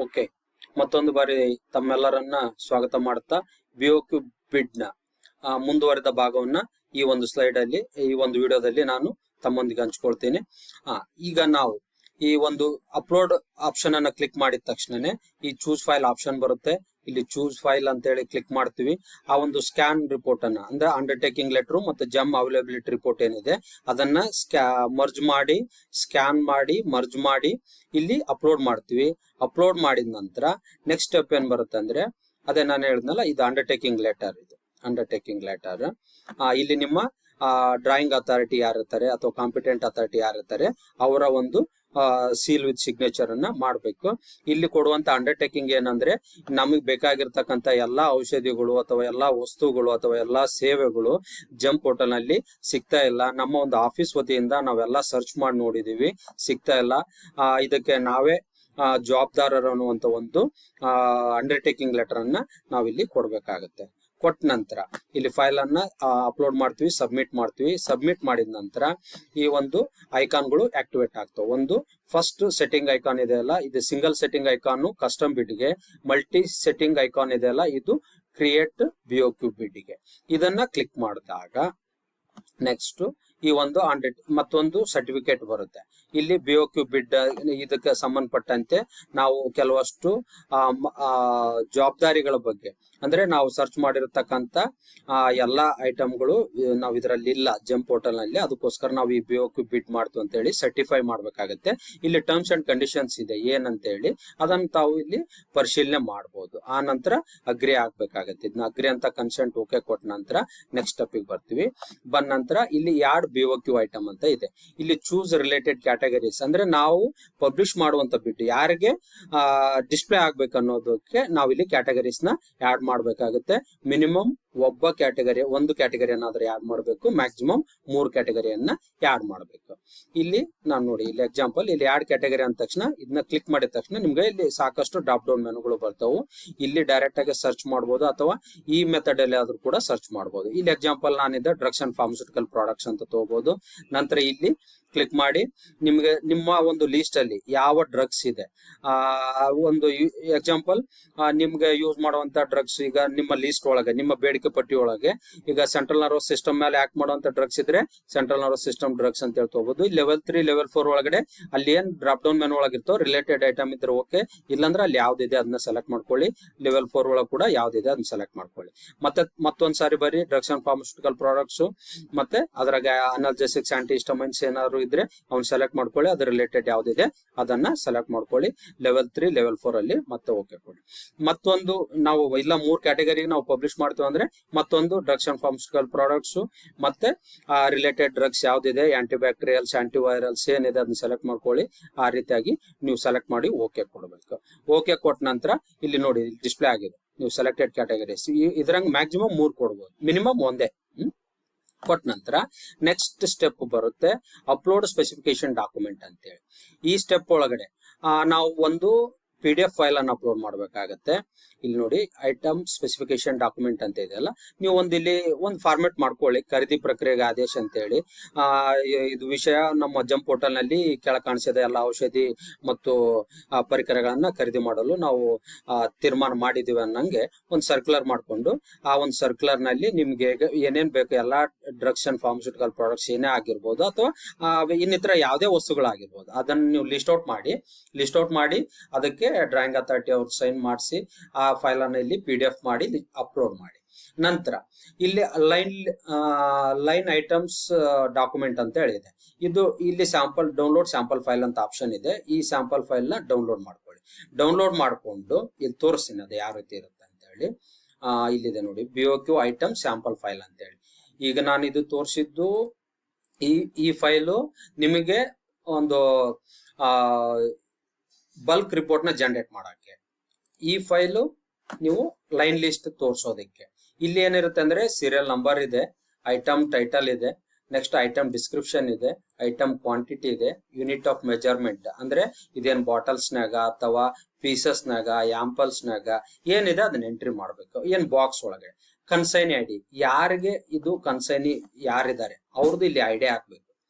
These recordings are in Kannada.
ಓಕೆ, ಮತ್ತೊಂದು ಬಾರಿ ತಮ್ಮೆಲ್ಲರನ್ನ ಸ್ವಾಗತ ಮಾಡ್ತಾ ಬಿಒಕ್ಯೂ ಬಿಡ್ ನ ಮುಂದುವರೆದ ಭಾಗವನ್ನ ಈ ಒಂದು ಸ್ಲೈಡ್ ಅಲ್ಲಿ, ಈ ಒಂದು ವಿಡಿಯೋದಲ್ಲಿ ನಾನು ತಮ್ಮೊಂದಿಗೆ ಹಂಚ್ಕೊಳ್ತೀನಿ. ಈಗ ನಾವು ಈ ಒಂದು ಅಪ್ಲೋಡ್ ಆಪ್ಷನ್ ಅನ್ನ ಕ್ಲಿಕ್ ಮಾಡಿದ ತಕ್ಷಣನೇ ಈ ಚೂಸ್ ಫೈಲ್ ಆಪ್ಷನ್ ಬರುತ್ತೆ. ಇಲ್ಲಿ ಚೂಸ್ ಫೈಲ್ ಅಂತ ಹೇಳಿ ಕ್ಲಿಕ್ ಮಾಡ್ತೀವಿ. ಆ ಒಂದು ಸ್ಕ್ಯಾನ್ ರಿಪೋರ್ಟ್ ಅನ್ನ, ಅಂದ್ರೆ ಅಂಡರ್ಟೇಕಿಂಗ್ ಲೆಟರ್ ಮತ್ತು ಜಮ್ ಅವೈಲಬಿಲಿಟಿ ರಿಪೋರ್ಟ್ ಏನಿದೆ ಅದನ್ನ ಮರ್ಜ್ ಮಾಡಿ, ಸ್ಕ್ಯಾನ್ ಮಾಡಿ, ಮರ್ಜ್ ಮಾಡಿ ಇಲ್ಲಿ ಅಪ್ಲೋಡ್ ಮಾಡ್ತೀವಿ. ಅಪ್ಲೋಡ್ ಮಾಡಿದ ನಂತರ ನೆಕ್ಸ್ಟ್ ಸ್ಟೆಪ್ ಏನ್ ಬರುತ್ತೆ ಅಂದ್ರೆ, ಅದೇ ನಾನು ಹೇಳಿದ್ನಲ್ಲ, ಇದು ಅಂಡರ್ಟೇಕಿಂಗ್ ಲೆಟರ್. ಇದು ಅಂಡರ್ಟೇಕಿಂಗ್ ಲೆಟರ್. ಇಲ್ಲಿ ನಿಮ್ಮ ಡ್ರಾಯಿಂಗ್ ಅಥಾರಿಟಿ ಯಾರಿರ್ತಾರೆ ಅಥವಾ ಕಾಂಪಿಟೆಂಟ್ ಅಥಾರಿಟಿ ಯಾರಿರ್ತಾರೆ ಅವರ ಒಂದು ಸೀಲ್ ವಿತ್ ಸಿಗ್ನೇಚರ್ ಅನ್ನ ಮಾಡಬೇಕು. ಇಲ್ಲಿ ಕೊಡುವಂತ ಅಂಡರ್ಟೇಕಿಂಗ್ ಏನಂದ್ರೆ, ನಮಗೆ ಬೇಕಾಗಿರ್ತಕ್ಕಂಥ ಎಲ್ಲಾ ಔಷಧಿಗಳು ಅಥವಾ ಎಲ್ಲಾ ವಸ್ತುಗಳು ಅಥವಾ ಎಲ್ಲಾ ಸೇವೆಗಳು ಜಮ್ ಪೋರ್ಟಲ್ ನಲ್ಲಿ ಸಿಗ್ತಾ ಇಲ್ಲ. ನಮ್ಮ ಒಂದು ಆಫೀಸ್ ವತಿಯಿಂದ ನಾವೆಲ್ಲ ಸರ್ಚ್ ಮಾಡಿ ನೋಡಿದೀವಿ, ಸಿಗ್ತಾ ಇಲ್ಲ. ಇದಕ್ಕೆ ನಾವೇ ಜವಾಬ್ದಾರರು ಅನ್ನುವಂತ ಒಂದು ಅಂಡರ್ಟೇಕಿಂಗ್ ಲೆಟರ್ ಅನ್ನ ನಾವಿಲ್ಲಿ ಕೊಡ್ಬೇಕಾಗತ್ತೆ. ಕೊಟ್ಟ ನಂತರ ಇಲ್ಲಿ ಫೈಲ್ ಅನ್ನ ಅಪ್ಲೋಡ್ ಮಾಡ್ತೀವಿ, ಸಬ್ಮಿಟ್ ಮಾಡ್ತೀವಿ. ಸಬ್ಮಿಟ್ ಮಾಡಿದ ನಂತರ ಈ ಒಂದು ಐಕಾನ್ಗಳು ಆಕ್ಟಿವೇಟ್ ಆಗ್ತವೆ. ಒಂದು ಫಸ್ಟ್ ಸೆಟ್ಟಿಂಗ್ ಐಕಾನ್ ಇದೆ ಅಲ್ಲ, ಇದು ಸಿಂಗಲ್ ಸೆಟ್ಟಿಂಗ್ ಐಕಾನ್ ಕಸ್ಟಮ್ ಬಿಡ್ ಗೆ. ಮಲ್ಟಿ ಸೆಟ್ಟಿಂಗ್ ಐಕಾನ್ ಇದೆ ಅಲ್ಲ, ಇದು ಕ್ರಿಯೇಟ್ ಬಿಒಕ್ಯೂ ಬಿಡ್ ಗೆ. ಇದನ್ನ ಕ್ಲಿಕ್ ಮಾಡಿದಾಗ ನೆಕ್ಸ್ಟ್ ಈ ಒಂದು ಮತ್ತೊಂದು ಸರ್ಟಿಫಿಕೇಟ್ ಬರುತ್ತೆ. ಇಲ್ಲಿ ಬಿಒಕ್ಯೂ ಬಿಡ್ ಇದಕ್ಕೆ ಸಂಬಂಧಪಟ್ಟಂತೆ ನಾವು ಕೆಲವಷ್ಟು ಜವಾಬ್ದಾರಿಗಳ ಬಗ್ಗೆ, ಅಂದ್ರೆ ನಾವು ಸರ್ಚ್ ಮಾಡಿರತಕ್ಕಂತ ಎಲ್ಲಾ ಐಟಮ್ಗಳು ನಾವು ಇದರಲ್ಲಿ ಇಲ್ಲ ಜಮ್ ಪೋರ್ಟಲ್ ನಲ್ಲಿ. ಅದಕ್ಕೋಸ್ಕರ ನಾವು ಈ ಬಿಒಕ್ಯೂ ಬಿಡ್ ಮಾಡ್ತೀವಿ ಅಂತ ಹೇಳಿ ಸರ್ಟಿಫೈ ಮಾಡ್ಬೇಕಾಗತ್ತೆ. ಇಲ್ಲಿ ಟರ್ಮ್ಸ್ ಅಂಡ್ ಕಂಡೀಷನ್ಸ್ ಇದೆ ಏನಂತ ಹೇಳಿ, ಅದನ್ನ ತಾವು ಇಲ್ಲಿ ಪರಿಶೀಲನೆ ಮಾಡಬಹುದು. ಆ ನಂತರ ಅಗ್ರಿ ಆಗ್ಬೇಕಾಗತ್ತೆ. ಇದನ್ನ ಅಗ್ರಿ ಅಂತ ಕನ್ಸೆಂಟ್ ಓಕೆ ಕೊಟ್ಟ ನಂತರ ನೆಕ್ಸ್ಟ್ ಸ್ಟೆಪ್ ಬರ್ತೀವಿ. ಬಂದ ನಂತರ ಇಲ್ಲಿ ಯಾರ್ಡ್ ಬಿಒಕ್ಯೂ ಐಟಮ್ ಅಂತ ಇದೆ. ಇಲ್ಲಿ ಚೂಸ್ ರಿಲೇಟೆಡ್ ಕ್ಯಾಟಗರೀಸ್, ಅಂದ್ರೆ ನಾವು ಪಬ್ಲಿಷ್ ಮಾಡುವಂತ ಬಿಟ್ಟು ಯಾರಿಗೆ ಡಿಸ್ಪ್ಲೇ ಆಗ್ಬೇಕು ಅನ್ನೋದಕ್ಕೆ ನಾವು ಇಲ್ಲಿ ಕ್ಯಾಟಗರೀಸ್ ನ ಆಡ್ ಮಾಡ್ಬೇಕಾಗುತ್ತೆ. ಮಿನಿಮಮ್ ಒಬ್ಬ ಕ್ಯಾಟಗರಿ, ಒಂದು ಕ್ಯಾಟಗರಿಯನ್ನಾದ್ರೆ ಆಡ್ ಮಾಡಬೇಕು, ಮ್ಯಾಕ್ಸಿಮಮ್ 3 ಕ್ಯಾಟಗರಿಯನ್ನ ಆಡ್ ಮಾಡಬೇಕು. ಇಲ್ಲಿ ನಾನು ನೋಡಿ, ಇಲ್ಲಿ ಎಕ್ಸಾಂಪಲ್, ಇಲ್ಲಿ ಆಡ್ ಕ್ಯಾಟಗರಿ ಅಂದ ತಕ್ಷಣ ಇದನ್ನ ಕ್ಲಿಕ್ ಮಾಡಿದ ತಕ್ಷಣ ನಿಮ್ಗೆ ಇಲ್ಲಿ ಸಾಕಷ್ಟು ಡ್ರಾಪ್ ಡೌನ್ ಮೆನುಗಳು ಬರ್ತಾವು. ಇಲ್ಲಿ ಡೈರೆಕ್ಟ್ ಆಗಿ ಸರ್ಚ್ ಮಾಡಬಹುದು ಅಥವಾ ಈ ಮೆಥಡ್ ಅಲ್ಲಿ ಆದ್ರೂ ಕೂಡ ಸರ್ಚ್ ಮಾಡಬಹುದು. ಇಲ್ಲಿ ಎಕ್ಸಾಂಪಲ್ ನಾನಿದ್ದ ಡ್ರಗ್ಸ್ ಅಂಡ್ ಫಾರ್ಮಸ್ಯೂಟಿಕಲ್ ಪ್ರಾಡಕ್ಟ್ಸ್ ಅಂತ ತಗೋಬಹುದು. ನಂತರ ಇಲ್ಲಿ ಕ್ಲಿಕ್ ಮಾಡಿ ನಿಮ್ಗೆ ನಿಮ್ಮ ಒಂದು ಲಿಸ್ಟ್ ಅಲ್ಲಿ ಯಾವ ಡ್ರಗ್ಸ್ ಇದೆ, ಒಂದು ಎಕ್ಸಾಂಪಲ್ ನಿಮ್ಗೆ ಯೂಸ್ ಮಾಡುವಂತ ಡ್ರಗ್ಸ್, ಈಗ ನಿಮ್ಮ ಲಿಸ್ಟ್ ಒಳಗೆ, ನಿಮ್ಮ ಬೇಡಿಕೆ ಪಟ್ಟಿ ಒಳಗೆ ಈಗ ಸೆಂಟ್ರಲ್ ನರ್ವಸ್ ಸಿಸ್ಟಮ್ ಮೇಲೆ ಆಕ್ಟ್ ಮಾಡುವಂತ ಡ್ರಗ್ಸ್ ಇದ್ರೆ ಸೆಂಟ್ರಲ್ ನರ್ವಸ್ ಸಿಸ್ಟಮ್ ಡ್ರಗ್ಸ್ ಅಂತ ಹೇಳ್ಕೋಬಹುದು. ಲೆವೆಲ್ 3, ಲೆವೆಲ್ 4 ಒಳಗಡೆ ಅಲ್ಲಿ ಏನ್ ಡ್ರಾಪ್ ಡೌನ್ ಮೆನು ಒಳಗಿರ್ತೋ ರಿಲೇಟೆಡ್ ಐಟಮ್ ಇದ್ರೆ ಓಕೆ, ಇಲ್ಲಾಂದ್ರೆ ಅಲ್ಲಿ ಯಾವ್ದಿದೆ ಅದನ್ನ ಸೆಲೆಕ್ಟ್ ಮಾಡ್ಕೊಳ್ಳಿ. ಲೆವೆಲ್ 4 ಒಳಗೆ ಕೂಡ ಯಾವ್ದಿದೆ ಅದನ್ನ ಸೆಲೆಕ್ಟ್ ಮಾಡ್ಕೊಳ್ಳಿ. ಮತ್ತೊಂದ್ ಸಾರಿ ಬರೀ ಡ್ರಗ್ಸ್ ಅಂಡ್ ಫಾರ್ಮಸ್ಯೂಟಿಕಲ್ ಪ್ರಾಡಕ್ಟ್ಸ್, ಮತ್ತೆ ಅದ್ರಾಗ ಅನಾಲ್ಜೆಸಿಕ್ಸ್, ಆಂಟಿ ಹಿಸ್ಟಮಿನ್ಸ್ ಏನಾದ್ರು ಇದ್ರೆ ಅವ್ನು ಸೆಲೆಕ್ಟ್ ಮಾಡ್ಕೊಳ್ಳಿ. ಅದ್ರ ರಿಲೇಟೆಡ್ ಯಾವ್ದಿದೆ ಅದನ್ನ ಸೆಲೆಕ್ಟ್ ಮಾಡ್ಕೊಳ್ಳಿ. ಲೆವೆಲ್ 3, ಲೆವೆಲ್ 4 ಅಲ್ಲಿ ಮತ್ತೆ ಓಕೆ ಕೊಡಿ. ಮತ್ತೊಂದು ನಾವು ಇಲ್ಲ 3 ಕ್ಯಾಟಗರಿ ನಾವು ಪಬ್ಲಿಷ್ ಮಾಡ್ತೀವಿ ಅಂದ್ರೆ ಮತ್ತೊಂದು ಡ್ರಗ್ಸ್ ಅಂಡ್ ಫಾರ್ಮಸ್ಯೂಟಿಕಲ್ ಪ್ರಾಡಕ್ಟ್ಸ್ ಮತ್ತೆ ರಿಲೇಟೆಡ್ ಡ್ರಗ್ಸ್ ಯಾವ್ದಿದೆ, ಆಂಟಿ ಬ್ಯಾಕ್ಟೀರಿಯಲ್ಸ್, ಆಂಟಿ ವೈರಲ್ಸ್ ಏನಿದೆ ಅದನ್ನ ಸೆಲೆಕ್ಟ್ ಮಾಡ್ಕೊಳ್ಳಿ. ಆ ರೀತಿಯಾಗಿ ನೀವು ಸೆಲೆಕ್ಟ್ ಮಾಡಿ ಓಕೆ ಕೊಡಬೇಕು. ಓಕೆ ಕೊಟ್ಟ ನಂತರ ಇಲ್ಲಿ ನೋಡಿ ಡಿಸ್ಪ್ಲೇ ಆಗಿದೆ ನೀವು ಸೆಲೆಕ್ಟೆಡ್ ಕ್ಯಾಟಗರೀಸ್. ಇದ್ರಂಗ್ ಮ್ಯಾಕ್ಸಿಮಮ್ 3 ಕೊಡ್ಬೋದು, ಮಿನಿಮಮ್ ಒಂದೇ. ಕೊಟ್ಟ ನಂತರ ನೆಕ್ಸ್ಟ್ ಸ್ಟೆಪ್ ಬರುತ್ತೆ ಅಪ್ಲೋಡ್ ಸ್ಪೆಸಿಫಿಕೇಶನ್ ಡಾಕ್ಯುಮೆಂಟ್ ಅಂತೇಳಿ. ಈ ಸ್ಟೆಪ್ ಒಳಗಡೆ ನಾವು ಒಂದು PDF ಫೈಲ್ ಅನ್ನು ಅಪ್ಲೋಡ್ ಮಾಡಬೇಕಾಗತ್ತೆ. ಇಲ್ಲಿ ನೋಡಿ ಐಟಮ್ ಸ್ಪೆಸಿಫಿಕೇಶನ್ ಡಾಕ್ಯುಮೆಂಟ್ ಅಂತ ಇದೆಯಲ್ಲ, ನೀವು ಇಲ್ಲಿ ಒಂದು ಫಾರ್ಮೆಟ್ ಮಾಡ್ಕೊಳ್ಳಿ, ಖರೀದಿ ಪ್ರಕ್ರಿಯೆಗೆ ಆದೇಶ ಅಂತ ಹೇಳಿ. ಇದು ವಿಷಯ ನಮ್ಮ ಜಮ್ ಪೋರ್ಟಲ್ ನಲ್ಲಿ ಕೆಳ ಕಾಣಿಸಿದ ಎಲ್ಲ ಔಷಧಿ ಮತ್ತು ಪರಿಕರಗಳನ್ನ ಖರೀದಿ ಮಾಡಲು ನಾವು ತೀರ್ಮಾನ ಮಾಡಿದೀವಿ ಅನ್ನಂಗೆ ಒಂದು ಸರ್ಕ್ಯುಲರ್ ಮಾಡ್ಕೊಂಡು, ಆ ಒಂದು ಸರ್ಕ್ಯುಲರ್ ನಲ್ಲಿ ನಿಮ್ಗೆ ಏನೇನ್ ಬೇಕು ಎಲ್ಲಾ ಡ್ರಗ್ಸ್ ಅಂಡ್ ಫಾರ್ಮಸ್ಯೂಟಿಕಲ್ ಪ್ರಾಡಕ್ಟ್ಸ್ ಏನೇ ಆಗಿರ್ಬೋದು ಅಥವಾ ಇನ್ನಿತರ ಯಾವುದೇ ವಸ್ತುಗಳಾಗಿರ್ಬೋದು ಅದನ್ನ ನೀವು ಲಿಸ್ಟ್ ಔಟ್ ಮಾಡಿ ಅದಕ್ಕೆ ಡ್ರಾಯಿಂಗ್ ಅಥಾರಿಟಿ ಅವ್ರು ಸೈನ್ ಮಾಡಿಸಿ ಆ ಫೈಲ್ ಅನ್ನ ಇಲ್ಲಿ PDF ಮಾಡಿ ಅಪ್ಲೋಡ್ ಮಾಡಿ. ನಂತರ ಇಲ್ಲಿ ಲೈನ್ ಐಟಮ್ಸ್ ಡಾಕ್ಯುಮೆಂಟ್ ಅಂತ ಹೇಳಿದೆ. ಇದು ಇಲ್ಲಿ ಡೌನ್ಲೋಡ್ ಸ್ಯಾಂಪಲ್ ಫೈಲ್ ಅಂತ ಆಪ್ಷನ್ ಇದೆ. ಈ ಸ್ಯಾಂಪಲ್ ಫೈಲ್ ನ ಡೌನ್ಲೋಡ್ ಮಾಡ್ಕೊಳ್ಳಿ. ಡೌನ್ಲೋಡ್ ಮಾಡ್ಕೊಂಡು ಇಲ್ಲಿ ತೋರಿಸ್ತೀನಿ ಅದು ಯಾವ ರೀತಿ ಇರುತ್ತೆ ಅಂತ ಹೇಳಿ. ಇಲ್ಲಿದೆ ನೋಡಿ ಬಿಒಕ್ಯೂ ಐಟಮ್ ಸ್ಯಾಂಪಲ್ ಫೈಲ್ ಅಂತ ಹೇಳಿ. ಈಗ ನಾನು ಇದು ತೋರಿಸಿದ್ದು ಈ ಫೈಲು ನಿಮಗೆ ಒಂದು ಬಲ್ಕ್ ರಿಪೋರ್ಟ್ ನ ಜನರೇಟ್ ಮಾಡಕ್ಕೆ. ಈ ಫೈಲು ನೀವು ಲೈನ್ ಲಿಸ್ಟ್ ತೋರಿಸೋದಕ್ಕೆ. ಇಲ್ಲಿ ಏನಿರುತ್ತೆ ಅಂದ್ರೆ ಸೀರಿಯಲ್ ನಂಬರ್ ಇದೆ, ಐಟಮ್ ಟೈಟಲ್ ಇದೆ, ನೆಕ್ಸ್ಟ್ ಐಟಮ್ ಡಿಸ್ಕ್ರಿಪ್ಷನ್ ಇದೆ, ಐಟಮ್ ಕ್ವಾಂಟಿಟಿ ಇದೆ, ಯೂನಿಟ್ ಆಫ್ ಮೆಜರ್ಮೆಂಟ್ ಅಂದ್ರೆ ಇದೇನ್ ಬಾಟಲ್ಸ್ ನಾಗ ಅಥವಾ ಪೀಸಸ್ ನಾಗ, ಆಂಪಲ್ಸ್ ನಾಗ ಏನಿದೆ ಅದನ್ನ ಎಂಟ್ರಿ ಮಾಡ್ಬೇಕು. ಏನ್ ಬಾಕ್ಸ್ ಒಳಗೆ ಕನ್ಸೈನಿ ID, ಯಾರಿಗೆ ಇದು ಕನ್ಸೈನಿ ಯಾರಿದ್ದಾರೆ ಅವ್ರದ್ದು ಇಲ್ಲಿ ಐಡಿಯಾ ಹಾಕ್ಬೇಕು.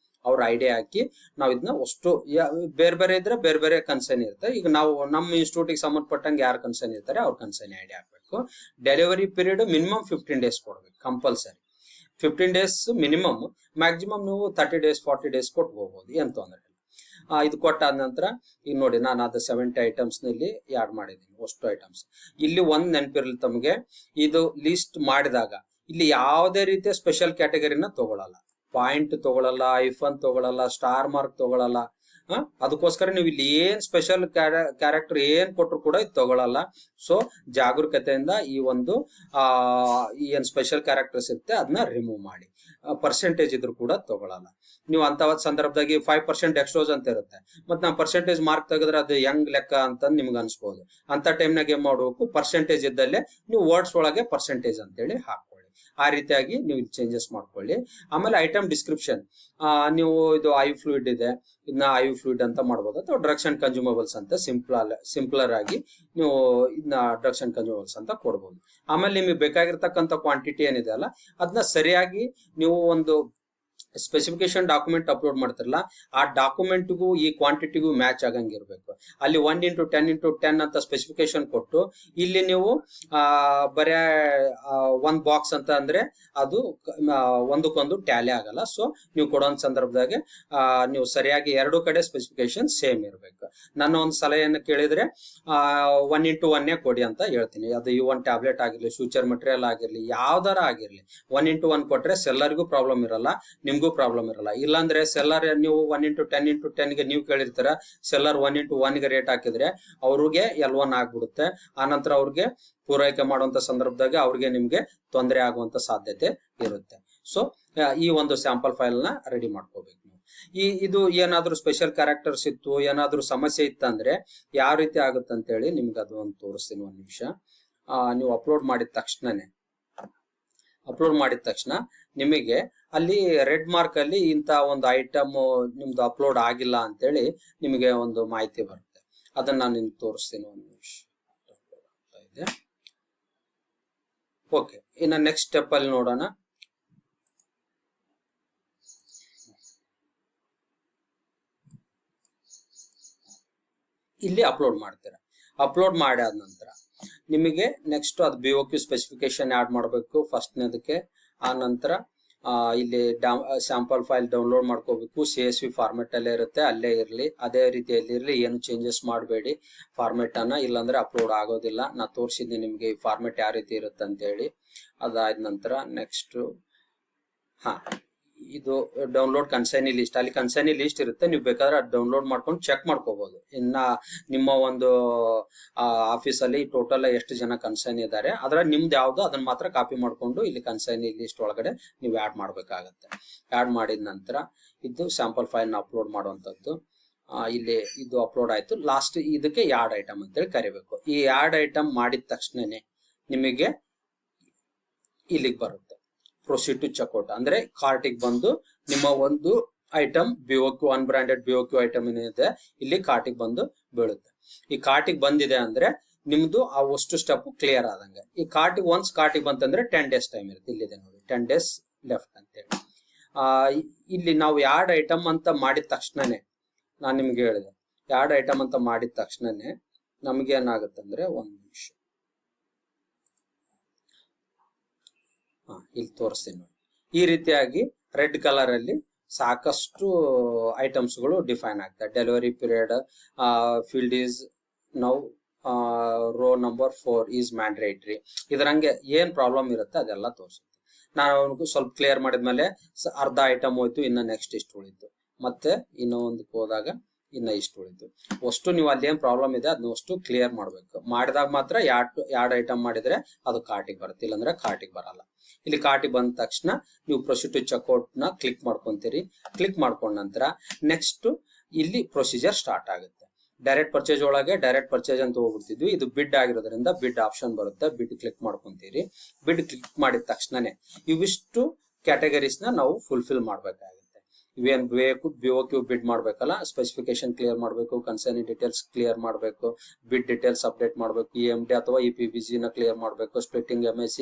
ಅವ್ರ ಐಡಿಯಾ ಹಾಕಿ ನಾವು ಇದನ್ನ ಅಷ್ಟು ಬೇರೆ ಬೇರೆ ಇದ್ರೆ ಬೇರೆ ಬೇರೆ ಕನ್ಸರ್ನ್ ಇರುತ್ತೆ. ಈಗ ನಾವು ನಮ್ಮ ಇನ್ಸ್ಟಿಟ್ಯೂಟಿಗೆ ಸಂಬಂಧಪಟ್ಟಂಗೆ ಯಾರು ಕನ್ಸರ್ನ್ ಇರ್ತಾರೆ ಅವ್ರ ಕನ್ಸರ್ನ್ ಐಡಿಯಾ ಹಾಕ್ಬೇಕು. ಡೆಲಿವರಿ ಪೀರಿಯಡ್ ಮಿನಿಮಮ್ 15 days ಕೊಡ್ಬೇಕು ಕಂಪಲ್ಸರಿ. 15 days ಮಿನಿಮಮ್, ಮ್ಯಾಕ್ಸಿಮಮ್ ನೀವು 30 days 40 days ಕೊಟ್ಟು ಹೋಗ್ಬೋದು, ಏನ್ ತೊಂದರೆ ಇಲ್ಲ. ಇದು ಕೊಟ್ಟಾದ ನಂತರ ಈಗ ನೋಡಿ ನಾನು ಅದು 70 items ನಲ್ಲಿ ಆಡ್ ಮಾಡಿದ್ದೀನಿ ಅಷ್ಟು ಐಟಮ್ಸ್. ಇಲ್ಲಿ ಒಂದ್ ನೆನಪಿರ್ಲಿ ತಮಗೆ, ಇದು ಲಿಸ್ಟ್ ಮಾಡಿದಾಗ ಇಲ್ಲಿ ಯಾವುದೇ ರೀತಿಯ ಸ್ಪೆಷಲ್ ಕ್ಯಾಟಗರಿನ ತಗೊಳಲ್ಲ, ಪಾಯಿಂಟ್ ತಗೊಳಲ್ಲ, ಐಫನ್ ತಗೊಳಲ್ಲ, ಸ್ಟಾರ್ ಮಾರ್ಕ್ ತಗೊಳಲ್ಲ. ಅದಕ್ಕೋಸ್ಕರ ನೀವು ಇಲ್ಲಿ ಏನ್ ಸ್ಪೆಷಲ್ ಕ್ಯಾರೆಕ್ಟರ್ ಏನ್ ಕೊಟ್ಟರು ಕೂಡ ಇದು ತಗೊಳಲ್ಲ. ಸೊ ಜಾಗರೂಕತೆಯಿಂದ ಈ ಒಂದು ಏನ್ ಸ್ಪೆಷಲ್ ಕ್ಯಾರೆಕ್ಟರ್ಸ್ ಇರುತ್ತೆ ಅದನ್ನ ರಿಮೂವ್ ಮಾಡಿ. ಪರ್ಸೆಂಟೇಜ್ ಇದ್ರು ಕೂಡ ತಗೊಳಲ್ಲ. ನೀವು ಅಂತ ಸಂದರ್ಭದಾಗಿ 5% ಎಕ್ಸ್ಟ್ರೋಸ್ ಅಂತ ಇರುತ್ತೆ, ಮತ್ತೆ ನಾವು ಪರ್ಸೆಂಟೇಜ್ ಮಾರ್ಕ್ ತೆಗೆದ್ರೆ ಅದು ಹೆಂಗ್ ಲೆಕ್ಕ ಅಂತ ನಿಮ್ಗೆ ಅನ್ಸ್ಬೋದು. ಅಂತ ಟೈಮ್ನಾಗ ಏನ್ ಮಾಡ್ಬೇಕು, ಪರ್ಸೆಂಟೇಜ್ ಇದ್ದಲ್ಲೇ ನೀವು ವರ್ಡ್ಸ್ ಒಳಗೆ ಪರ್ಸೆಂಟೇಜ್ ಅಂತೇಳಿ ಹಾಕೊಳ್ಳಿ. ಆ ರೀತಿಯಾಗಿ ನೀವು ಚೇಂಜಸ್ ಮಾಡ್ಕೊಳ್ಳಿ. ಆಮೇಲೆ ಐಟಮ್ ಡಿಸ್ಕ್ರಿಪ್ಷನ್, ನೀವು ಇದು ಐ ಫ್ಲೂಯಿಡ್ ಇದೆ, ಇದನ್ನ ಐ ಫ್ಲೂಯಿಡ್ ಅಂತ ಮಾಡ್ಬೋದು, ಅಥವಾ ಡ್ರಗ್ಸ್ ಅಂಡ್ ಕನ್ಸ್ಯೂಮಬಲ್ಸ್ ಅಂತ ಸಿಂಪ್ಲರ್ ಆಗಿ ನೀವು ಇದನ್ನ ಡ್ರಗ್ಸ್ ಅಂಡ್ ಕನ್ಸ್ಯೂಮಬಲ್ಸ್ ಅಂತ ಕೊಡ್ಬೋದು. ಆಮೇಲೆ ನಿಮಗೆ ಬೇಕಾಗಿರ್ತಕ್ಕಂಥ ಕ್ವಾಂಟಿಟಿ ಏನಿದೆ ಅಲ್ಲ ಅದನ್ನ ಸರಿಯಾಗಿ ನೀವು ಒಂದು ಸ್ಪೆಸಿಫಿಕೇಶನ್ ಡಾಕ್ಯುಮೆಂಟ್ ಅಪ್ಲೋಡ್ ಮಾಡ್ತಿರಲ್ಲ, ಆ ಡಾಕ್ಯುಮೆಂಟ್ಗೂ ಈ ಕ್ವಾಂಟಿಟಿಗೂ ಮ್ಯಾಚ್ ಆಗಂಗಿರ್ಬೇಕು. ಅಲ್ಲಿ 1x10x10 ಅಂತ ಸ್ಪೆಸಿಫಿಕೇಶನ್ ಕೊಟ್ಟು ಇಲ್ಲಿ ನೀವು ಬರೇ 1 ಬಾಕ್ಸ್ ಅಂತ ಅಂದ್ರೆ ಅದು ಒಂದಕ್ಕೊಂದು ಟ್ಯಾಲಿ ಆಗಲ್ಲ. ಸೊ ನೀವು ಕೊಡೋ ಸಂದರ್ಭದಾಗ ನೀವು ಸರಿಯಾಗಿ ಎರಡು ಕಡೆ ಸ್ಪೆಸಿಫಿಕೇಶನ್ ಸೇಮ್ ಇರಬೇಕು. ನನ್ನ ಒಂದು ಸಲಹೆಯನ್ನು ಕೇಳಿದ್ರೆ 1x1 ಕೊಡಿ ಅಂತ ಹೇಳ್ತೀನಿ. ಅದು U1 ಟ್ಯಾಬ್ಲೆಟ್ ಆಗಿರ್ಲಿ, ಫ್ಯೂಚರ್ ಮಟೀರಿಯಲ್ ಆಗಿರ್ಲಿ, ಯಾವ್ದಾರ ಆಗಿರ್ಲಿ, 1x1 ಕೊಟ್ರೆ ಸೆಲ್ಲರ್ಗೂ ಪ್ರಾಬ್ಲಮ್ ಇರಲ್ಲ, ನಿಮ್ಗೂ ಪ್ರಾಬ್ಲಮ್ ಇರಲ್ಲ. ಇಲ್ಲಾಂದ್ರೆ ಸೆಲ್ಲರ್ ನೀವು 1x10x10 ಗೆ ನೀವು ಕೇಳಿರ್ತಾರ, ಸೆಲ್ಲರ್ 1x1 ಗೆ ರೇಟ್ ಹಾಕಿದ್ರೆ ಅವ್ರಿಗೆ L1 ಆಗ್ಬಿಡುತ್ತೆ. ಆನಂತರ ಅವ್ರಿಗೆ ಪೂರೈಕೆ ಮಾಡುವಂತ ಸಂದರ್ಭದಾಗ ಅವ್ರಿಗೆ ನಿಮ್ಗೆ ತೊಂದರೆ ಆಗುವಂತ ಸಾಧ್ಯತೆ ಇರುತ್ತೆ. ಸೊ ಈ ಒಂದು ಸ್ಯಾಂಪಲ್ ಫೈಲ್ ನ ರೆಡಿ ಮಾಡ್ಕೋಬೇಕು ನೀವು. ಇದು ಏನಾದ್ರೂ ಸ್ಪೆಷಲ್ ಕ್ಯಾರೆಕ್ಟರ್ಸ್ ಇತ್ತು, ಏನಾದ್ರೂ ಸಮಸ್ಯೆ ಇತ್ತಂದ್ರೆ ಯಾವ ರೀತಿ ಆಗುತ್ತೆ ಅಂತ ಹೇಳಿ ನಿಮ್ಗೆ ಅದು ಒಂದು ತೋರಿಸ್ತೀನಿ. ಒಂದ್ ನಿಮಿಷ. ನೀವು ಅಪ್ಲೋಡ್ ಮಾಡಿದ ತಕ್ಷಣ ನಿಮಗೆ ಅಲ್ಲಿ ರೆಡ್ ಮಾರ್ಕ್ ಅಲ್ಲಿ ಇಂತ ಒಂದು ಐಟಮ್ ನಿಮ್ದು ಅಪ್ಲೋಡ್ ಆಗಿಲ್ಲ ಅಂತೇಳಿ ನಿಮಗೆ ಒಂದು ಮಾಹಿತಿ ಬರುತ್ತೆ. ಅದನ್ನ ನಾನು ನಿಮ್ಗೆ ತೋರಿಸ್ತೀನಿ. ಒಂದು ನಿಮಿಷ. ಓಕೆ, ಇನ್ನು ನೆಕ್ಸ್ಟ್ ಸ್ಟೆಪ್ ಅಲ್ಲಿ ನೋಡೋಣ. ಇಲ್ಲಿ ಅಪ್ಲೋಡ್ ಮಾಡ್ತೀರಾ. ಅಪ್ಲೋಡ್ ಮಾಡಾದ ನಂತರ ನಿಮಗೆ ನೆಕ್ಸ್ಟ್ ಅದು BOQ ಸ್ಪೆಸಿಫಿಕೇಶನ್ ಆಡ್ ಮಾಡಬೇಕು ಫಸ್ಟ್ನೇದಕ್ಕೆ. ಆ ನಂತರ ಇಲ್ಲಿ ಸ್ಯಾಂಪಲ್ ಫೈಲ್ ಡೌನ್ಲೋಡ್ ಮಾಡ್ಕೋಬೇಕು. CSV ಫಾರ್ಮೆಟ್ ಅಲ್ಲೇ ಇರುತ್ತೆ, ಅಲ್ಲೇ ಇರಲಿ, ಅದೇ ರೀತಿಯಲ್ಲಿ ಇರಲಿ, ಏನು ಚೇಂಜಸ್ ಮಾಡಬೇಡಿ ಫಾರ್ಮೆಟ್ ಅನ್ನ, ಇಲ್ಲಾಂದ್ರೆ ಅಪ್ಲೋಡ್ ಆಗೋದಿಲ್ಲ. ನಾ ತೋರಿಸಿದ್ದೀನಿ ನಿಮ್ಗೆ ಈ ಫಾರ್ಮೆಟ್ ಯಾವ ರೀತಿ ಇರುತ್ತೆ ಅಂತ ಹೇಳಿ. ಅದಾದ ನಂತರ ನೆಕ್ಸ್ಟ್ ಇದು ಡೌನ್ಲೋಡ್ ಕನ್ಸೈನಿ ಲಿಸ್ಟ್, ಅಲ್ಲಿ ಕನ್ಸೈನಿ ಲಿಸ್ಟ್ ಇರುತ್ತೆ, ನೀವು ಬೇಕಾದ್ರೆ ಅದು ಡೌನ್ಲೋಡ್ ಮಾಡ್ಕೊಂಡು ಚೆಕ್ ಮಾಡ್ಕೋಬಹುದು. ಇನ್ನ ನಿಮ್ಮ ಒಂದು ಆಫೀಸಲ್ಲಿ ಟೋಟಲ್ ಎಷ್ಟು ಜನ ಕನ್ಸೈನ್ ಇದ್ದಾರೆ, ಅದರ ನಿಮ್ದು ಯಾವ್ದು ಅದನ್ನ ಮಾತ್ರ ಕಾಪಿ ಮಾಡ್ಕೊಂಡು ಇಲ್ಲಿ ಕನ್ಸೈನಿ ಲಿಸ್ಟ್ ಒಳಗಡೆ ನೀವು ಆಡ್ ಮಾಡ್ಬೇಕಾಗತ್ತೆ. ಆಡ್ ಮಾಡಿದ ನಂತರ ಇದು ಸ್ಯಾಂಪಲ್ ಫೈಲ್ ನ ಅಪ್ಲೋಡ್ ಮಾಡುವಂತದ್ದು. ಇಲ್ಲಿ ಇದು ಅಪ್ಲೋಡ್ ಆಯ್ತು. ಲಾಸ್ಟ್ ಇದಕ್ಕೆ ಯಾಡ್ ಐಟಮ್ ಅಂತೇಳಿ ಕರಿಬೇಕು. ಈ ಯಾಡ್ ಐಟಮ್ ಮಾಡಿದ ತಕ್ಷಣನೇ ನಿಮಗೆ ಇಲ್ಲಿಗೆ ಬರುತ್ತೆ ಪ್ರೊಸೀಡ್ ಟು ಚೆಕ್ಔಟ್, ಅಂದ್ರೆ ಕಾರ್ಟಿಗೆ ಬಂದು ನಿಮ್ಮ ಒಂದು ಐಟಮ್ BOQ ಅನ್ಬ್ರಾಂಡೆಡ್ BOQ ಐಟಮ್ ಏನಿದೆ ಇಲ್ಲಿ ಕಾರ್ಟಿಗೆ ಬಂದು ಬೀಳುತ್ತೆ. ಈ ಕಾರ್ಟಿಗೆ ಬಂದಿದೆ ಅಂದ್ರೆ ನಿಮ್ದು ಆ ಅಷ್ಟು ಸ್ಟೆಪ್ ಕ್ಲಿಯರ್ ಆದಂಗೆ. ಈ ಒನ್ಸ್ ಕಾರ್ಟಿಗೆ ಬಂತಂದ್ರೆ 10 days ಟೈಮ್ ಇರುತ್ತೆ. ಇಲ್ಲಿದೆ ನೋಡಿ 10 days ಲೆಫ್ಟ್ ಅಂತೇಳಿ. ಇಲ್ಲಿ ನಾವು ಯಾಡ್ ಐಟಮ್ ಅಂತ ಮಾಡಿದ ತಕ್ಷಣನೇ ನಾನು ನಿಮ್ಗೆ ಹೇಳಿದೆ, ಯಾಡ್ ಐಟಮ್ ಅಂತ ಮಾಡಿದ ತಕ್ಷಣನೇ ನಮ್ಗೆ ಏನಾಗುತ್ತಂದ್ರೆ, ಒಂದ್ ನಿಮಿಷ ಇಲ್ಲಿ ತೋರಿಸ್ತೀನಿ ನೋಡಿ. ಈ ರೀತಿಯಾಗಿ ರೆಡ್ ಕಲರ್ ಅಲ್ಲಿ ಸಾಕಷ್ಟು ಐಟಮ್ಸ್ ಗಳು ಡಿಫೈನ್ ಆಗ್ತದೆ. Delivery period, field is now row number 4 is mandatory. ಇದರಂಗೆ ಏನ್ ಪ್ರಾಬ್ಲಮ್ ಇರುತ್ತೆ ಅದೆಲ್ಲ ತೋರಿಸುತ್ತೆ. ನಾನು ಸ್ವಲ್ಪ ಕ್ಲಿಯರ್ ಮಾಡಿದ್ಮೇಲೆ ಅರ್ಧ ಐಟಮ್ ಹೋಯ್ತು, ಇನ್ನು ನೆಕ್ಸ್ಟ್ ಇಷ್ಟು ಉಳಿತು, ಮತ್ತೆ ಇನ್ನೂ ಒಂದಕ್ಕೆ ಹೋದಾಗ ಇನ್ನ ಇಷ್ಟು ಉಳಿತು. ಅಷ್ಟು ನೀವು ಅಲ್ಲಿ ಏನ್ ಪ್ರಾಬ್ಲಮ್ ಇದೆ ಅದನ್ನ ಅಷ್ಟು ಕ್ಲಿಯರ್ ಮಾಡ್ಬೇಕು. ಮಾಡಿದಾಗ ಮಾತ್ರ ಯಾಡ್ ಐಟಮ್ ಮಾಡಿದ್ರೆ ಅದು ಕಾರ್ಟಿಗೆ ಬರುತ್ತೆ, ಇಲ್ಲಾಂದ್ರೆ ಕಾರ್ಟಿಗೆ ಬರಲ್ಲ. ಇಲ್ಲಿ ಕಾರ್ಟಿಗೆ ಬಂದ ತಕ್ಷಣ ನೀವು ಪ್ರೊಸೀಡ್ ಟು ಚೆಕ್ಔಟ್ ನ ಕ್ಲಿಕ್ ಮಾಡ್ಕೊಂತೀರಿ. ಕ್ಲಿಕ್ ಮಾಡ್ಕೊಂಡ ನಂತರ ನೆಕ್ಸ್ಟ್ ಇಲ್ಲಿ ಪ್ರೊಸೀಜರ್ ಸ್ಟಾರ್ಟ್ ಆಗುತ್ತೆ. ಡೈರೆಕ್ಟ್ ಪರ್ಚೇಸ್ ಒಳಗೆ ಡೈರೆಕ್ಟ್ ಪರ್ಚೇಸ್ ಅಂತ ಹೋಗ್ಬಿಡ್ತಿದ್ವಿ. ಇದು ಬಿಡ್ ಆಗಿರೋದ್ರಿಂದ ಬಿಡ್ ಆಪ್ಷನ್ ಬರುತ್ತೆ. ಬಿಡ್ ಕ್ಲಿಕ್ ಮಾಡ್ಕೊಂತೀರಿ. ಬಿಡ್ ಕ್ಲಿಕ್ ಮಾಡಿದ ತಕ್ಷಣನೇ ಇವಿಷ್ಟು ಕ್ಯಾಟಗರೀಸ್ ನ ನಾವು ಫುಲ್ಫಿಲ್ ಮಾಡ್ಬೇಕಾಗುತ್ತೆ. ಇವೇನ್ ಬೇಕು, BOQ ಬಿಡ್ ಮಾಡ್ಬೇಕಲ್ಲ, ಸ್ಪೆಸಿಫಿಕೇಶನ್ ಕ್ಲಿಯರ್ ಮಾಡಬೇಕು, ಕನ್ಸರ್ನ್ ಡೀಟೇಲ್ಸ್ ಕ್ಲಿಯರ್ ಮಾಡಬೇಕು, ಬಿಡ್ ಡೀಟೇಲ್ಸ್ ಅಪ್ಡೇಟ್ ಮಾಡಬೇಕು, EMD ಅಥವಾ EPBG ನ ಕ್ಲಿಯರ್ ಮಾಡಬೇಕು, ಸ್ಪ್ಲಿಟ್ಟಿಂಗ್ MSC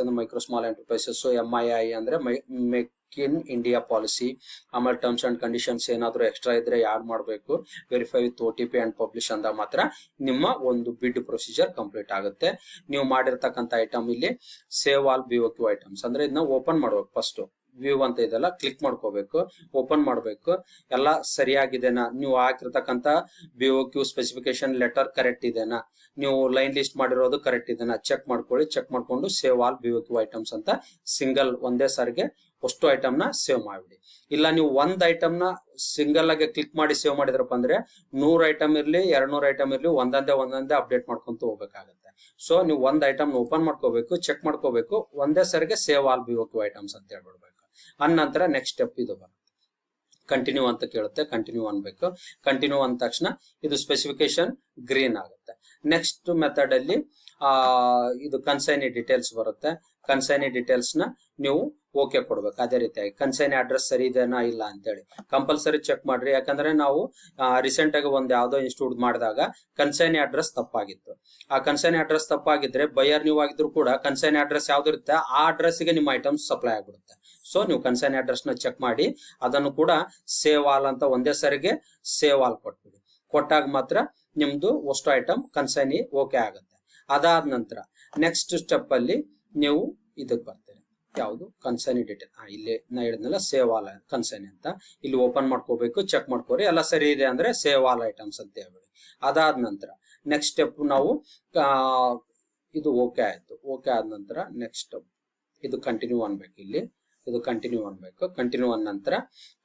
ಅಂದ್ರೆ ಮೈಕ್ರೋ ಸ್ಮಾಲ್ ಎಂಟರ್ಪ್ರೈಸಸ್, MII ಅಂದ್ರೆ ಇನ್ ಇಂಡಿಯಾ ಪಾಲಿಸಿ, ಆಮೇಲೆ ಟರ್ಮ್ಸ್ ಅಂಡ್ ಕಂಡೀಷನ್ಸ್ ಏನಾದ್ರು ಎಕ್ಸ್ಟ್ರಾ ಇದ್ರೆ ಯಾಡ್ ಮಾಡಬೇಕು, verify with OTP and publish ಅಂದಾಗ ಮಾತ್ರ ನಿಮ್ಮ ಒಂದು ಬಿಡ್ ಪ್ರೊಸೀಜರ್ ಕಂಪ್ಲೀಟ್ ಆಗುತ್ತೆ. ನೀವು ಮಾಡಿರ್ತಕ್ಕಂಥ ಐಟಮ್ ಇಲ್ಲಿ ಸೇವ್ ಆಲ್ BOQ ಐಟಮ್ಸ್ ಅಂದ್ರೆ ಇದನ್ನ ಓಪನ್ ಮಾಡ್ಬೇಕು. ಫಸ್ಟ್ ವ್ಯೂ ಅಂತ ಇದೆಲ್ಲ ಕ್ಲಿಕ್ ಮಾಡ್ಕೋಬೇಕು, ಓಪನ್ ಮಾಡಬೇಕು. ಎಲ್ಲ ಸರಿಯಾಗಿದೆನಾ, ನೀವು ಹಾಕಿರ್ತಕ್ಕಂಥ BOQ ಸ್ಪೆಸಿಫಿಕೇಶನ್ ಲೆಟರ್ ಕರೆಕ್ಟ್ ಇದೆನಾ, ನೀವು ಲೈನ್ ಲಿಸ್ಟ್ ಮಾಡಿರೋದು ಕರೆಕ್ಟ್ ಇದೆನಾ ಚೆಕ್ ಮಾಡ್ಕೊಳ್ಳಿ. ಚೆಕ್ ಮಾಡ್ಕೊಂಡು ಸೇವ್ ಆಲ್ BOQ ಐಟಮ್ಸ್ ಅಂತ ಸಿಂಗಲ್ ಒಂದೇ ಸಾರಿಗೆ ಅಷ್ಟು ಐಟಮ್ ನ ಸೇವ್ ಮಾಡಿಬಿಡಿ. ಇಲ್ಲ ನೀವು ಒಂದ್ ಐಟಮ್ ನ ಸಿಂಗಲ್ ಆಗಿ ಕ್ಲಿಕ್ ಮಾಡಿ ಸೇವ್ ಮಾಡಿದ್ರಪ್ಪ ಅಂದ್ರೆ 100 ಐಟಮ್ ಇರ್ಲಿ 200 ಐಟಮ್ ಇರ್ಲಿ ಒಂದೊಂದೇ ಅಪ್ಡೇಟ್ ಮಾಡ್ಕೊಂತ ಹೋಗ್ಬೇಕಾಗತ್ತೆ. ಸೊ ನೀವು ಒಂದ್ ಐಟಮ್ ಓಪನ್ ಮಾಡ್ಕೋಬೇಕು, ಚೆಕ್ ಮಾಡ್ಕೋಬೇಕು, ಒಂದೇ ಸರಿಗೆ ಸೇವ್ ಆಲ್ BOQ ಐಟಮ್ಸ್ ಅಂತ ಹೇಳ್ಬಿಡ್ಬೇಕು. ಅನಂತರ ನೆಕ್ಸ್ಟ್ ಸ್ಟೆಪ್ ಇದು ಬರುತ್ತೆ, ಕಂಟಿನ್ಯೂ ಅಂತ ಕೇಳುತ್ತೆ, ಕಂಟಿನ್ಯೂ ಅನ್ಬೇಕು. ಕಂಟಿನ್ಯೂ ಅಂದ ತಕ್ಷಣ ಇದು ಸ್ಪೆಸಿಫಿಕೇಶನ್ ಗ್ರೀನ್ ಆಗುತ್ತೆ. ನೆಕ್ಸ್ಟ್ ಮೆಥಡ್ ಅಲ್ಲಿ ಇದು ಕನ್ಸೈನಿ ಡೀಟೇಲ್ಸ್ ಬರುತ್ತೆ. ಕನ್ಸೈನಿ ಡೀಟೇಲ್ಸ್ ನ ನೀವು ಓಕೆ ಕೊಡ್ಬೇಕು. ಅದೇ ರೀತಿಯಾಗಿ ಕನ್ಸೈನಿ ಅಡ್ರೆಸ್ ಸರಿ ಇದೆನಾ ಇಲ್ಲ ಅಂತೇಳಿ ಕಂಪಲ್ಸರಿ ಚೆಕ್ ಮಾಡ್ರಿ. ಯಾಕಂದ್ರೆ ನಾವು ರೀಸೆಂಟ್ ಆಗಿ ಒಂದ್ ಯಾವ್ದೋ ಇನ್ಸ್ಟಿಟ್ಯೂಟ್ ಮಾಡಿದಾಗ ಕನ್ಸೈನಿ ಅಡ್ರೆಸ್ ತಪ್ಪಾಗಿತ್ತು. ಆ ಕನ್ಸೈನಿ ಅಡ್ರೆಸ್ ತಪ್ಪಾಗಿದ್ರೆ ಬಯರ್ ನೀವು ಆಗಿದ್ರು ಕೂಡ ಕನ್ಸೈನಿ ಅಡ್ರೆಸ್ ಯಾವ್ದು ಇರುತ್ತೆ ಆ ಅಡ್ರೆಸ್ಗೆ ನಿಮ್ಮ ಐಟಮ್ಸ್ ಸಪ್ಲೈ ಆಗ್ಬಿಡುತ್ತೆ. ಸೊ ನೀವು ಕನ್ಸೈನಿ ಅಡ್ರೆಸ್ ನ ಚೆಕ್ ಮಾಡಿ ಅದನ್ನು ಕೂಡ ಸೇವ್ ಆಲ್ ಅಂತ ಒಂದೇ ಸರಿಗೆ ಸೇವ್ ಆಲ್ ಕೊಟ್ಬಿಡಿ. ಕೊಟ್ಟಾಗ ಮಾತ್ರ ನಿಮ್ದು ಅಷ್ಟು ಐಟಮ್ ಕನ್ಸೈನಿ ಓಕೆ ಆಗುತ್ತೆ. ಅದಾದ ನಂತರ ನೆಕ್ಸ್ಟ್ ಸ್ಟೆಪ್ ಅಲ್ಲಿ ನೀವು ಇದಕ್ಕೆ ಬರ್ತೀರಿ, ಯಾವುದು ಕನ್ಸೈನಿ ಡೀಟೇಲ್. ಇಲ್ಲಿ ನಾ ಹೇಳಿದ್ನಲ್ಲ ಸೇವ್ ಆಲ್ ಕನ್ಸೈನಿ ಅಂತ, ಇಲ್ಲಿ ಓಪನ್ ಮಾಡ್ಕೋಬೇಕು, ಚೆಕ್ ಮಾಡ್ಕೋರಿ, ಎಲ್ಲ ಸರಿ ಇದೆ ಅಂದ್ರೆ ಸೇವ್ ಆಲ್ ಐಟಮ್ಸ್ ಅಂತ ಹೇಳ್ಬಿಡಿ. ಅದಾದ ನಂತರ ನೆಕ್ಸ್ಟ್ ಸ್ಟೆಪ್ ನಾವು ಇದು ಓಕೆ ಆಯ್ತು. ಓಕೆ ಆದ ನಂತರ ನೆಕ್ಸ್ಟ್ ಸ್ಟೆಪ್ ಇದು ಕಂಟಿನ್ಯೂ ಅನ್ಬೇಕು. ಇಲ್ಲಿ ಇದು ಕಂಟಿನ್ಯೂ ಅನ್ಬೇಕು. ಕಂಟಿನ್ಯೂ ಅನ್ನ ನಂತರ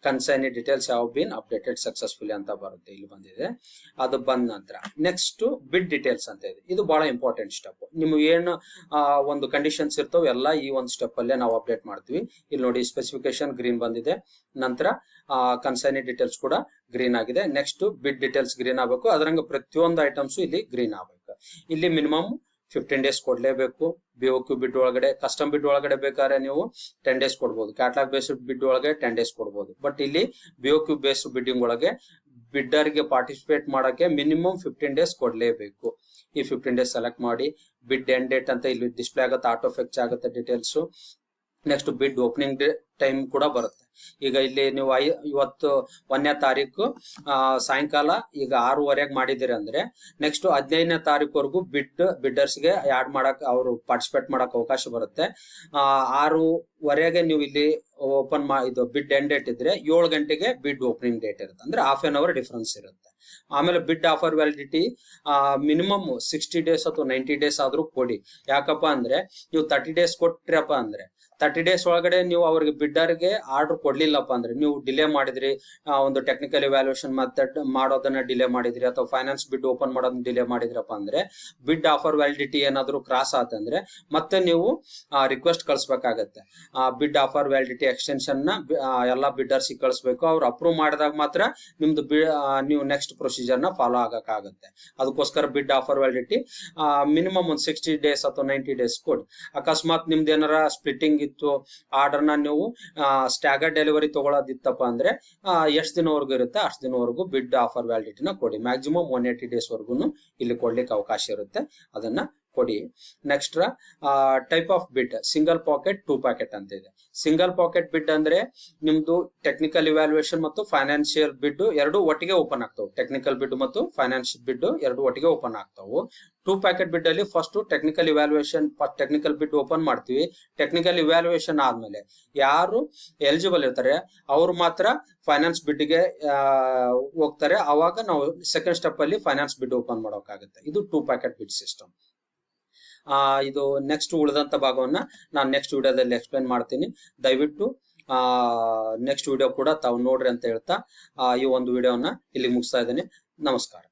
ಕನ್ಸೈನಿ ಡೀಟೇಲ್ಸ್ ಯಾವ ಬೀನ್ ಅಪ್ಡೇಟೆಡ್ ಸಕ್ಸಸ್ಫುಲಿ ಅಂತ ಬರುತ್ತೆ, ಇಲ್ಲಿ ಬಂದಿದೆ. ಅದು ಬಂದ ನಂತರ ನೆಕ್ಸ್ಟ್ ಬಿಡ್ ಡೀಟೇಲ್ಸ್ ಅಂತ ಇದೆ. ಇದು ಬಹಳ ಇಂಪಾರ್ಟೆಂಟ್ ಸ್ಟೆಪ್. ನಿಮ್ಗೆ ಏನು ಒಂದು ಕಂಡೀಷನ್ಸ್ ಇರ್ತಾವ ಎಲ್ಲ ಈ ಒಂದು ಸ್ಟೆಪ್ ಅಲ್ಲೇ ನಾವು ಅಪ್ಡೇಟ್ ಮಾಡ್ತೀವಿ. ಇಲ್ಲಿ ನೋಡಿ ಸ್ಪೆಸಿಫಿಕೇಶನ್ ಗ್ರೀನ್ ಬಂದಿದೆ, ನಂತರ ಕನ್ಸೈನಿ ಡೀಟೇಲ್ಸ್ ಕೂಡ ಗ್ರೀನ್ ಆಗಿದೆ. ನೆಕ್ಸ್ಟ್ ಬಿಡ್ ಡೀಟೇಲ್ಸ್ ಗ್ರೀನ್ ಆಗಬೇಕು. ಅದರಂಗ ಪ್ರತಿಯೊಂದು ಐಟಮ್ಸ್ ಇಲ್ಲಿ ಗ್ರೀನ್ ಆಗಬೇಕು. ಇಲ್ಲಿ ಮಿನಿಮಮ್ 15 ಡೇಸ್ ಕೊಡ್ಲೇಬೇಕು. BOQ ಬಿಡ್ ಒಳಗಡೆ, ಕಸ್ಟಮ್ ಬಿಡ್ ಒಳಗಡೆ ಬೇಕಾದ್ರೆ ನೀವು 10 ಡೇಸ್ ಕೊಡ್ಬೋದು, ಕ್ಯಾಟಲಾಗ್ ಬೇಸ್ಡ್ ಬಿಡ್ ಒಳಗೆ 10 ಡೇಸ್ ಕೊಡ್ಬೋದು. ಬಟ್ ಇಲ್ಲಿ BOQ ಬೇಸ್ಡ್ ಬಿಡ್ಡಿಂಗ್ ಒಳಗೆ ಬಿಡ್ಡರ್ ಗೆ ಪಾರ್ಟಿಸಿಪೇಟ್ ಮಾಡಕ್ಕೆ ಮಿನಿಮಮ್ 15 ಡೇಸ್ ಕೊಡ್ಲೇಬೇಕು. ಈ 15 ಡೇಸ್ ಸೆಲೆಕ್ಟ್ ಮಾಡಿ ಬಿಡ್ ಎಂಡ್ ಡೇಟ್ ಅಂತ ಇಲ್ಲಿ ಡಿಸ್ಪ್ಲೇ ಆಗುತ್ತೆ, ಆಟೋ ಫೆಚ್ ಆಗುತ್ತೆ ಡೀಟೇಲ್ಸ್. ನೆಕ್ಸ್ಟ್ ಬಿಡ್ ಓಪನಿಂಗ್ ಟೈಮ್ ಕೂಡ ಬರುತ್ತೆ. ಈಗ ಇಲ್ಲಿ ನೀವು ಇವತ್ತು 1ನೇ ತಾರೀಕು ಸಾಯಂಕಾಲ ಈಗ 6:15 ಮಾಡಿದಿರಿ ಅಂದ್ರೆ ನೆಕ್ಸ್ಟ್ 15ನೇ ತಾರೀಕುವರೆಗೂ ಬಿಡ್ಡರ್ಸ್ಗೆ ಆಡ್ ಮಾಡಕ್ ಅವರು ಪಾರ್ಟಿಸಿಪೇಟ್ ಮಾಡಕ್ ಅವಕಾಶ ಬರುತ್ತೆ. 6:15 ನೀವು ಇಲ್ಲಿ ಓಪನ್ ಇದು ಬಿಡ್ ಎಂಡ್ ಡೇಟ್ ಇದ್ರೆ 7 ಗಂಟೆಗೆ ಬಿಡ್ ಓಪನಿಂಗ್ ಡೇಟ್ ಇರುತ್ತೆ, ಅಂದ್ರೆ ½ an hour ಡಿಫರೆನ್ಸ್ ಇರುತ್ತೆ. ಆಮೇಲೆ ಬಿಡ್ ಆಫರ್ ವ್ಯಾಲಿಡಿಟಿ ಮಿನಿಮಮ್ 60 ಡೇಸ್ ಅಥವಾ 90 ಡೇಸ್ ಆದ್ರೂ ಕೊಡಿ. ಯಾಕಪ್ಪ ಅಂದ್ರೆ ನೀವು 30 ಡೇಸ್ ಕೊಟ್ರಪ್ಪ ಅಂದ್ರೆ 30 ಡೇಸ್ ಒಳಗಡೆ ನೀವು ಅವ್ರಿಗೆ ಬಿಡ್ಡರ್ಗೆ ಆರ್ಡರ್ ಕೊಡ್ಲಿಲ್ಲಪ್ಪ ಅಂದ್ರೆ, ನೀವು ಡಿಲೇ ಮಾಡಿದ್ರಿ, ಒಂದು ಟೆಕ್ನಿಕಲ್ ಇವ್ಯಾಲ್ಯೂಯೇಷನ್ ಮೆಥಡ್ ಮಾಡೋದನ್ನ ಡಿಲೇ ಮಾಡಿದ್ರಿ ಅಥವಾ ಫೈನಾನ್ಸ್ ಬಿಡ್ ಓಪನ್ ಮಾಡೋದನ್ನ ಡಿಲೇ ಮಾಡಿದ್ರಪ್ಪ ಅಂದ್ರೆ ಬಿಡ್ ಆಫರ್ ವ್ಯಾಲಿಡಿಟಿ ಏನಾದ್ರು ಕ್ರಾಸ್ ಆತಂದ್ರೆ ಮತ್ತೆ ನೀವು ರಿಕ್ವೆಸ್ಟ್ ಕಳಿಸ್ಬೇಕಾಗತ್ತೆ. ಬಿಡ್ ಆಫರ್ ವ್ಯಾಲಿಡಿಟಿ ಎಕ್ಸ್ಟೆನ್ಷನ್ ನ ಎಲ್ಲಾ ಬಿಡ್ಡರ್ಸ್ ಕಳಿಸ್ಬೇಕು. ಅವ್ರು ಅಪ್ರೂವ್ ಮಾಡಿದಾಗ ಮಾತ್ರ ನಿಮ್ದು ನೀವು ನೆಕ್ಸ್ಟ್ ಪ್ರೊಸೀಜರ್ ನ ಫಾಲೋ ಆಗಕ್ಕಾಗತ್ತೆ. ಅದಕ್ಕೋಸ್ಕರ ಬಿಡ್ ಆಫರ್ ವ್ಯಾಲಿಡಿಟಿ ಮಿನಿಮಮ್ ಒಂದು 60 ಡೇಸ್ ಅಥವಾ 90 ಡೇಸ್ ಕೊಡಿ. ಅಕಸ್ಮಾತ್ ನಿಮ್ದು ಏನಾರ ಸ್ಪ್ಲಿಟ್ಟಿಂಗ್ ಇತ್ತು, ಆರ್ಡರ್ ನ ನೀವು ಸ್ಟ್ಯಾಗರ್ ಡೆಲಿವರಿ ತಗೊಳ್ಳೋದಿತ್ತಪ್ಪ ಅಂದ್ರೆ ಎಷ್ಟು ದಿನವರೆಗೂ ಇರುತ್ತೆ ಅಷ್ಟು ದಿನವರೆಗೂ ಬಿಡ್ ಆಫರ್ ವ್ಯಾಲಿಡಿಟಿನ ಕೊಡಿ. ಮ್ಯಾಕ್ಸಿಮಮ್ 180 ಡೇಸ್ ವರ್ಗು ಇಲ್ಲಿ ಕೊಡ್ಲಿಕ್ಕೆ ಅವಕಾಶ ಇರುತ್ತೆ, ಅದನ್ನ ಕೊಡಿ. ನೆಕ್ಸ್ಟ್ ಟೈಪ್ ಆಫ್ ಬಿಡ್ ಸಿಂಗಲ್ ಪಾಕೆಟ್ 2 ಪಾಕೆಟ್ ಅಂತ ಇದೆ. ಸಿಂಗಲ್ ಪಾಕೆಟ್ ಬಿಡ್ ಅಂದ್ರೆ ನಿಮ್ದು ಟೆಕ್ನಿಕಲ್ ಇವ್ಯಾಲ್ಯೂಯೇಷನ್ ಮತ್ತು ಫೈನಾನ್ಷಿಯಲ್ ಬಿಡ್ ಎರಡು ಒಟ್ಟಿಗೆ ಓಪನ್ ಆಗ್ತಾವೆ. ಟೆಕ್ನಿಕಲ್ ಬಿಡ್ ಮತ್ತು ಫೈನಾನ್ಷಿಯಲ್ ಬಿಡ್ ಎರಡು ಒಟ್ಟಿಗೆ ಓಪನ್ ಆಗ್ತಾವು. 2 ಪ್ಯಾಕೆಟ್ ಬಿಡ್ ಅಲ್ಲಿ ಫಸ್ಟ್ ಟೆಕ್ನಿಕಲ್ ಇವ್ಯಾಲ್ಯೂಯೇಷನ್ ಟೆಕ್ನಿಕಲ್ ಬಿಡ್ ಓಪನ್ ಮಾಡ್ತೀವಿ. ಟೆಕ್ನಿಕಲ್ ಇವ್ಯಾಲ್ಯೂಯೇಷನ್ ಆದ್ಮೇಲೆ ಯಾರು ಎಲಿಜಿಬಲ್ ಇರ್ತಾರೆ ಅವ್ರು ಮಾತ್ರ ಫೈನಾನ್ಸ್ ಬಿಡ್ ಗೆ ಹೋಗ್ತಾರೆ. ಅವಾಗ ನಾವು ಸೆಕೆಂಡ್ ಸ್ಟೆಪ್ ಅಲ್ಲಿ ಫೈನಾನ್ಸ್ ಬಿಡ್ ಓಪನ್ ಮಾಡೋಕ್ಕಾಗುತ್ತೆ. ಇದು 2 ಪ್ಯಾಕೆಟ್ ಬಿಡ್ ಸಿಸ್ಟಮ್. ಇದು ನೆಕ್ಸ್ಟ್ ಉಳಿದಂತ ಭಾಗವನ್ನ ನಾನು ನೆಕ್ಸ್ಟ್ ವಿಡಿಯೋದಲ್ಲಿ ಎಕ್ಸ್ಪ್ಲೇನ್ ಮಾಡ್ತೀನಿ. ದಯವಿಟ್ಟು ನೆಕ್ಸ್ಟ್ ವಿಡಿಯೋ ಕೂಡ ತಾವು ನೋಡ್ರಿ ಅಂತ ಹೇಳ್ತಾ ಈ ಒಂದು ವಿಡಿಯೋನ ಇಲ್ಲಿ ಮುಗಿಸ್ತಾ ಇದ್ದೀನಿ. ನಮಸ್ಕಾರ.